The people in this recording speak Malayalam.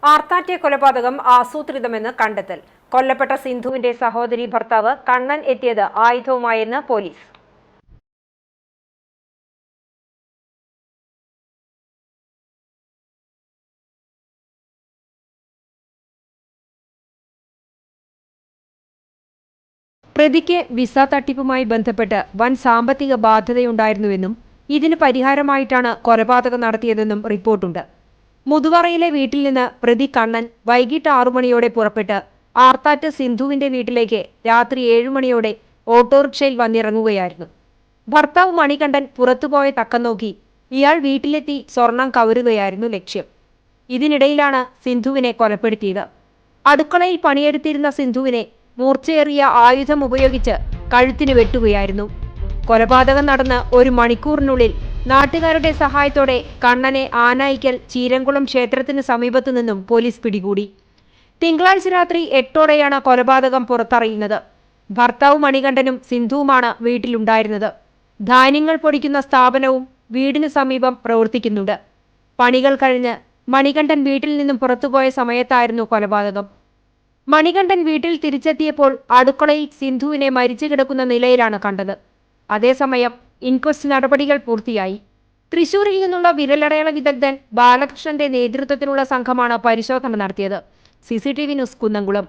ആർത്താറ്റെ കൊലപാതകം ആസൂത്രിതമെന്ന് കണ്ടെത്തൽ. കൊല്ലപ്പെട്ട സിന്ധുവിന്റെ സഹോദരി ഭർത്താവ് കണ്ണൻ എത്തിയത് ആയുധവുമായെന്ന് പോലീസ്. പ്രതിക്ക് വിസ തട്ടിപ്പുമായി ബന്ധപ്പെട്ട് വൻ സാമ്പത്തിക ബാധ്യതയുണ്ടായിരുന്നുവെന്നും ഇതിന് പരിഹാരമായിട്ടാണ് കൊലപാതകം നടത്തിയതെന്നും റിപ്പോർട്ടുണ്ട്. മുതുവറയിലെ വീട്ടിൽ നിന്ന് പ്രതി കണ്ണൻ വൈകിട്ട് 6 മണിയോടെ പുറപ്പെട്ട് ആർത്താറ്റ് സിന്ധുവിന്റെ വീട്ടിലേക്ക് രാത്രി 7 മണിയോടെ ഓട്ടോറിക്ഷയിൽ വന്നിറങ്ങുകയായിരുന്നു. ഭർത്താവ് മണികണ്ഠൻ പുറത്തുപോയ തക്കം നോക്കി ഇയാൾ വീട്ടിലെത്തി സ്വർണം കവരുകയായിരുന്നു ലക്ഷ്യം. ഇതിനിടയിലാണ് സിന്ധുവിനെ കൊലപ്പെടുത്തിയത്. അടുക്കളയിൽ പണിയെടുത്തിരുന്ന സിന്ധുവിനെ മൂർച്ചയേറിയ ആയുധം ഉപയോഗിച്ച് കഴുത്തിന് വെട്ടുകയായിരുന്നു. കൊലപാതകം നടന്ന് 1 മണിക്കൂറിനുള്ളിൽ നാട്ടുകാരുടെ സഹായത്തോടെ കണ്ണനെ ആനായിക്കൽ ചീരംകുളം ക്ഷേത്രത്തിന് സമീപത്തു നിന്നും പോലീസ് പിടികൂടി. തിങ്കളാഴ്ച രാത്രി 8ഓടെയാണ് കൊലപാതകം പുറത്തറിയുന്നത്. ഭർത്താവ് മണികണ്ഠനും സിന്ധുവുമാണ് വീട്ടിലുണ്ടായിരുന്നത്. ധാന്യങ്ങൾ പൊടിക്കുന്ന സ്ഥാപനവും വീടിന് സമീപം പ്രവർത്തിക്കുന്നുണ്ട്. പണികൾ കഴിഞ്ഞ് മണികണ്ഠൻ വീട്ടിൽ നിന്നും പുറത്തുപോയ സമയത്തായിരുന്നു കൊലപാതകം. മണികണ്ഠൻ വീട്ടിൽ തിരിച്ചെത്തിയപ്പോൾ അടുക്കളയിൽ സിന്ധുവിനെ മരിച്ചു കിടക്കുന്ന നിലയിലാണ് കണ്ടത്. അതേസമയം ഇൻക്വസ്റ്റ് നടപടികൾ പൂർത്തിയായി. തൃശൂരിൽ നിന്നുള്ള വിരലടയാള വിദഗ്ധൻ ബാലകൃഷ്ണന്റെ നേതൃത്വത്തിലുള്ള സംഘമാണ് പരിശോധന നടത്തിയത്. CCTV news Kunnamkulam.